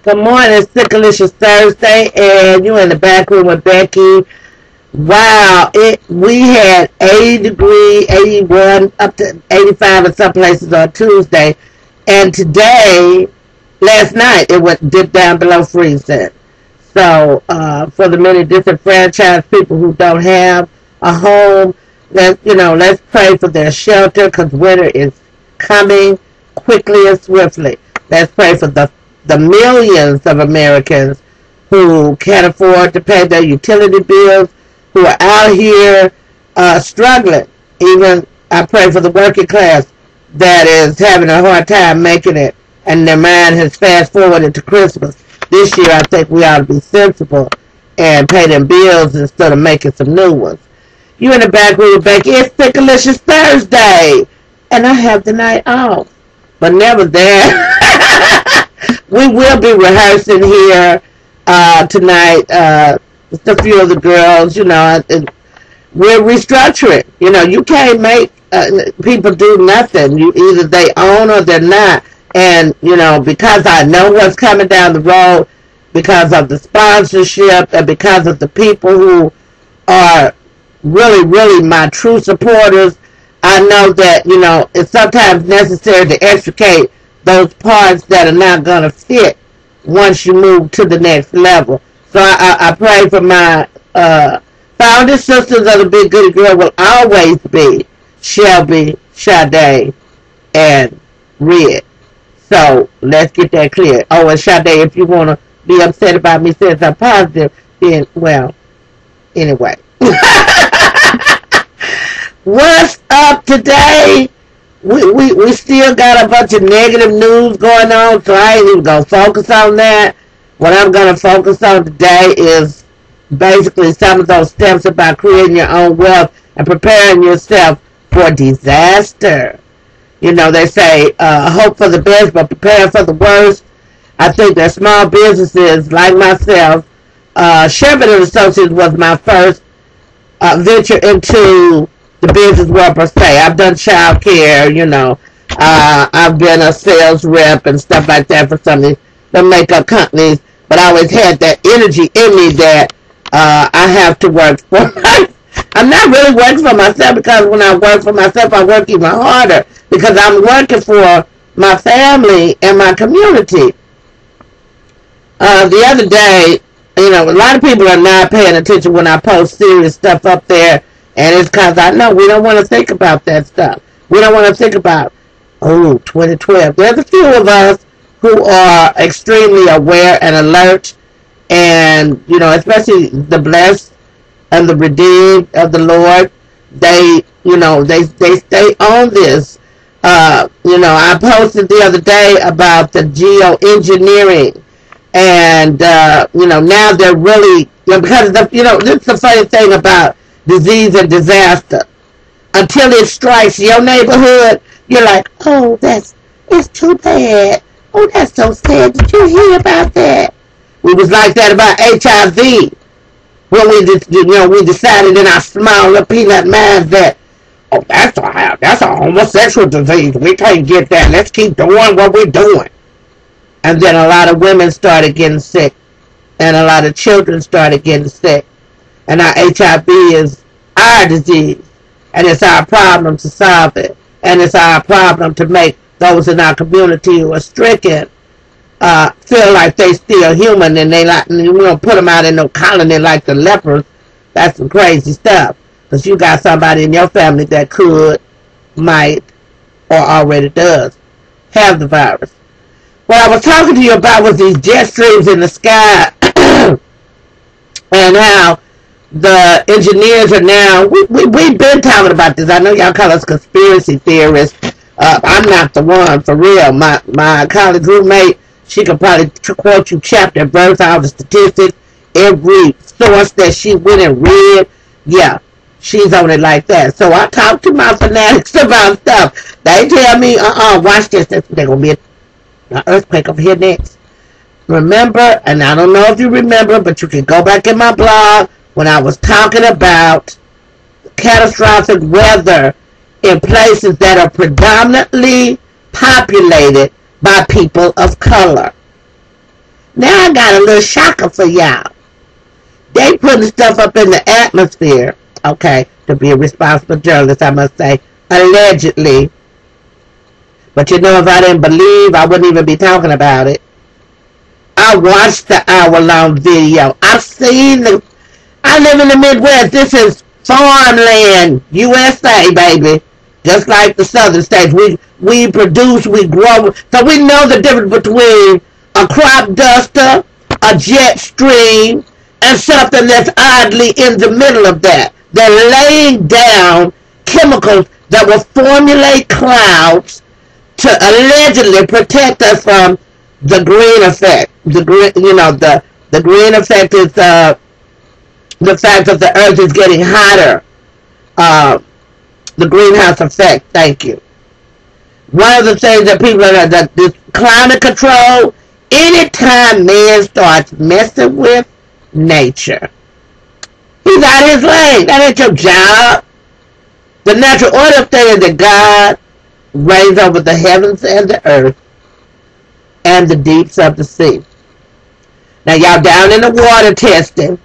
Good morning, it's Sickalicious Thursday, and you in the back room with Becky. Wow, we had 80 degrees, 81, up to 85 in some places on Tuesday, and today, last night, it went dipped down below freezing. So, for the many disenfranchised people who don't have a home, let's pray for their shelter, because winter is coming quickly and swiftly. Let's pray for the millions of Americans who can't afford to pay their utility bills, who are out here struggling. Even I pray for the working class that is having a hard time making it, and their mind has fast forwarded to Christmas. This year, I think we ought to be sensible and pay them bills instead of making some new ones. You in the back room, Becky. It's Sickalicious Thursday, and I have the night off, but never there. We will be rehearsing here tonight. Just a few of the girls, we're restructuring. You can't make people do nothing. Either they own or they're not. And, because I know what's coming down the road, because of the sponsorship and because of the people who are really, really my true supporters, I know that, it's sometimes necessary to extricate those parts that are not going to fit once you move to the next level. So I pray for my founder sisters of the Big Goody Girl will always be Shelby, Sade, and Red. So let's get that clear. Oh, and Sade, if you want to be upset about me saying something positive, then, well, anyway. What's up today? We still got a bunch of negative news going on, so I ain't even going to focus on that. What I'm going to focus on today is basically some of those steps about creating your own wealth and preparing yourself for disaster. They say, hope for the best, but prepare for the worst. I think that small businesses like myself, Sherman & Associates was my first venture into the business world per se. I've done child care, I've been a sales rep and stuff like that for some of the makeup companies, but I always had that energy in me that I have to work for myself. I'm not really working for myself, because when I work for myself, I work even harder, because I'm working for my family and my community. The other day, a lot of people are not paying attention when I post serious stuff up there. And it's because I know we don't want to think about that stuff. We don't want to think about, 2012. There's a few of us who are extremely aware and alert. And, especially the blessed and the redeemed of the Lord. They stay on this. I posted the other day about the geo-engineering. And, now they're really, because, this is the funny thing about disease and disaster. Until it strikes your neighborhood, you're like, oh, it's too bad. Oh, that's so sad. Did you hear about that? We was like that about HIV. When we decided in our small little peanut minds that, oh, that's a homosexual disease. We can't get that. Let's keep doing what we're doing. And then a lot of women started getting sick. And a lot of children started getting sick. And our HIV is our disease. And it's our problem to solve it. And it's our problem to make those in our community who are stricken feel like they still human, and we don't put them out in no colony like the lepers. That's some crazy stuff. Because you got somebody in your family that could, might, or already does have the virus. What I was talking to you about was these jet streams in the sky and how the engineers are now, we've been talking about this. I know y'all call us conspiracy theorists. I'm not the one, for real. My college roommate, she could probably quote you chapter and verse, all the statistics, every source that she went and read. Yeah, she's on it like that. So I talk to my fanatics about stuff. They tell me, watch this. There's going to be an earthquake over here next. Remember, and I don't know if you remember, but you can go back in my blog when I was talking about catastrophic weather in places that are predominantly populated by people of color. Now I got a little shocker for y'all. They putting stuff up in the atmosphere, okay, to be a responsible journalist, I must say, allegedly. But you know, if I didn't believe, I wouldn't even be talking about it. I watched the hour-long video. I've seen the... I live in the Midwest. This is farmland, USA, baby. Just like the southern states. We produce, we grow. So we know the difference between a crop duster, a jet stream, and something that's oddly in the middle of that. They're laying down chemicals that will formulate clouds to allegedly protect us from the green effect. The green, the green effect is the fact that the earth is getting hotter. The greenhouse effect. Thank you. One of the things that people are that this climate control. Anytime man starts messing with nature, he's out of his lane. That ain't your job. The natural order of things that God reigns over the heavens and the earth and the deeps of the sea. Now y'all down in the water testing.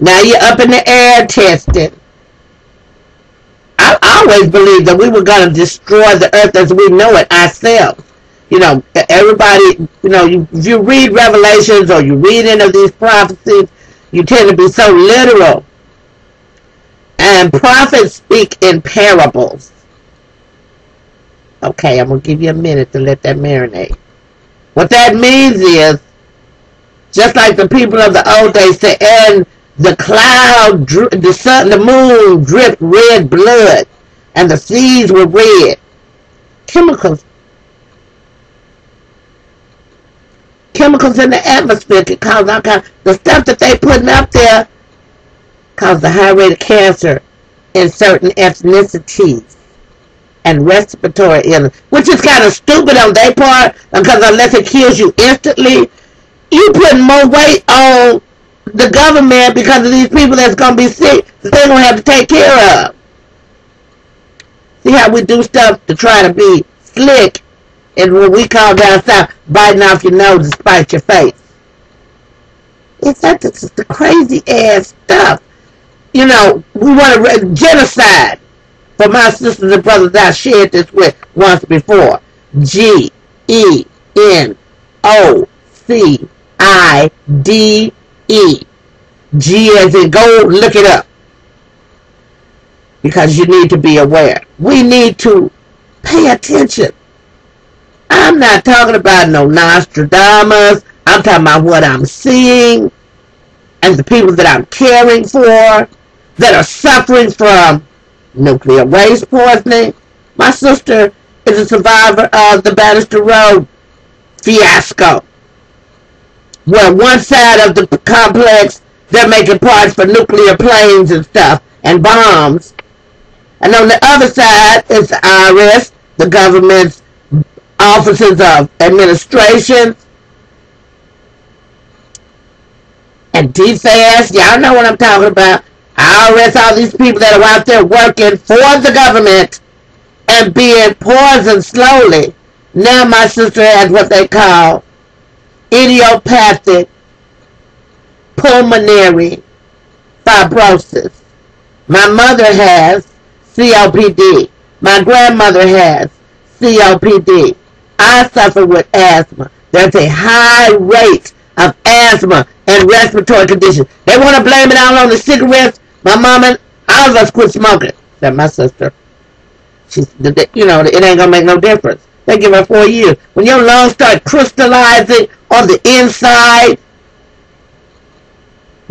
Now you're up in the air testing. I always believed that we were going to destroy the earth as we know it ourselves. You know, everybody, if you read Revelations or you read any of these prophecies, you tend to be so literal. And prophets speak in parables. Okay, I'm going to give you a minute to let that marinate. What that means is, just like the people of the old days said, and the cloud, the sun, the moon dripped red blood, and the seas were red. Chemicals in the atmosphere can cause all kinds. The stuff that they putting up there cause a high rate of cancer in certain ethnicities and respiratory illness, which is kind of stupid on their part, because unless it kills you instantly, you putting more weight on the government because of these people that's going to be sick that they're going to have to take care of. See how we do stuff to try to be slick, and what we call down south, biting off your nose to spite your face. It's the crazy ass stuff. You know, we want to genocide. For my sisters and brothers I shared this with once before. G-E-N-O-C-I-D-E. G as in go look it up. Because you need to be aware. We need to pay attention. I'm not talking about no Nostradamus. I'm talking about what I'm seeing and the people that I'm caring for that are suffering from nuclear waste poisoning. My sister is a survivor of the Bannister Road fiasco, where one side of the complex, they're making parts for nuclear planes and stuff and bombs, and on the other side is the IRS, the government's offices of administration, and DFAS. Y'all know what I'm talking about. IRS, all these people that are out there working for the government and being poisoned slowly. Now my sister has what they call idiopathic pulmonary fibrosis. My mother has COPD. My grandmother has COPD. I suffer with asthma. There's a high rate of asthma and respiratory conditions. They want to blame it all on the cigarettes. My mom and all of us quit smoking. Except my sister. It ain't gonna make no difference. They give her 4 years. When your lungs start crystallizing on the inside,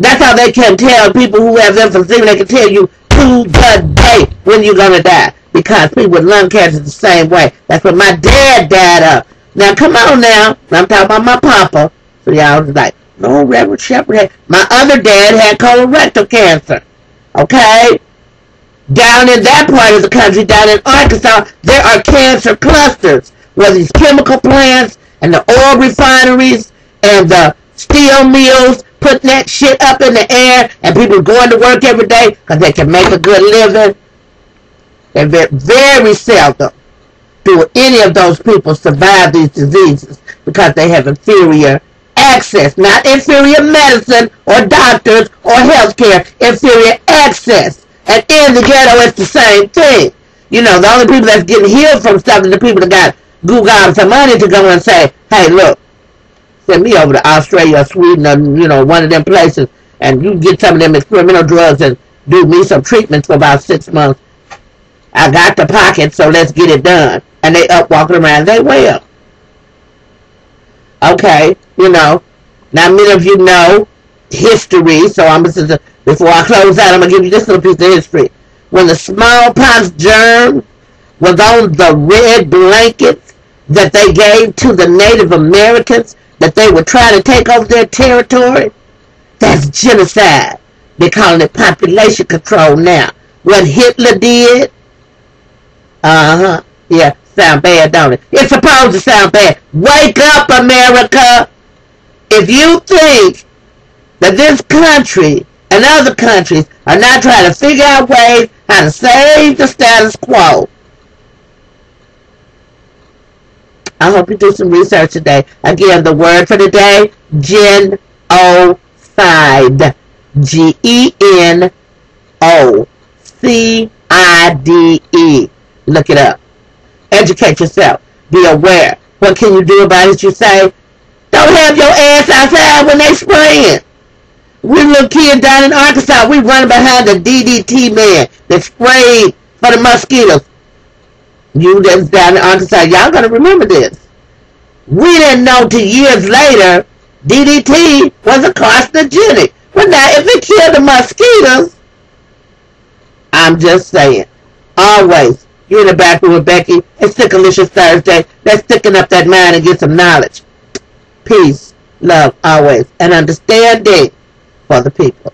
that's how they can tell people who have emphysema. They can tell you to the day when you're gonna die. Because people with lung cancer the same way. That's what my dad died of. Now come on now. I'm talking about my papa. So y'all was like, no, Reverend Shepherd. My other dad had colorectal cancer. Okay? Down in that part of the country, down in Arkansas, there are cancer clusters where these chemical plants and the oil refineries and the steel mills putting that shit up in the air, and people going to work every day because they can make a good living. And very seldom do any of those people survive these diseases because they have inferior access, not inferior medicine or doctors or healthcare, inferior access. And in the ghetto, it's the same thing. You know, the only people that's getting healed from stuff is the people that got Google some money to go and say, hey, look, send me over to Australia or Sweden or, you know, one of them places, and you get some of them experimental drugs and do me some treatments for about 6 months. I got the pocket, so let's get it done. And they up walking around, they well. Okay, you know. Now, many of you know history, so before I close out, I'm going to give you this little piece of history. When the smallpox germ was on the red blankets that they gave to the Native Americans, that they were trying to take over their territory, that's genocide. They're calling it population control now. What Hitler did, yeah, sound bad, don't it? It's supposed to sound bad. Wake up, America! If you think that this country and other countries are not trying to figure out ways how to save the status quo, I hope you do some research today. Again, the word for today, genocide. Genocide. Look it up. Educate yourself. Be aware. What can you do about it? You say, don't have your ass outside when they spraying. We little kid down in Arkansas, we running behind the DDT man that sprayed for the mosquitoes. You that's down in Arkansas, y'all gonna remember this. We didn't know till years later DDT was a carcinogenic. Well, now if it killed the mosquitoes, I'm just saying. Always, you're in the back room with Becky. It's Sickalicious Thursday. Let's thicken up that mind and get some knowledge. Peace, love, always, and understanding for the people.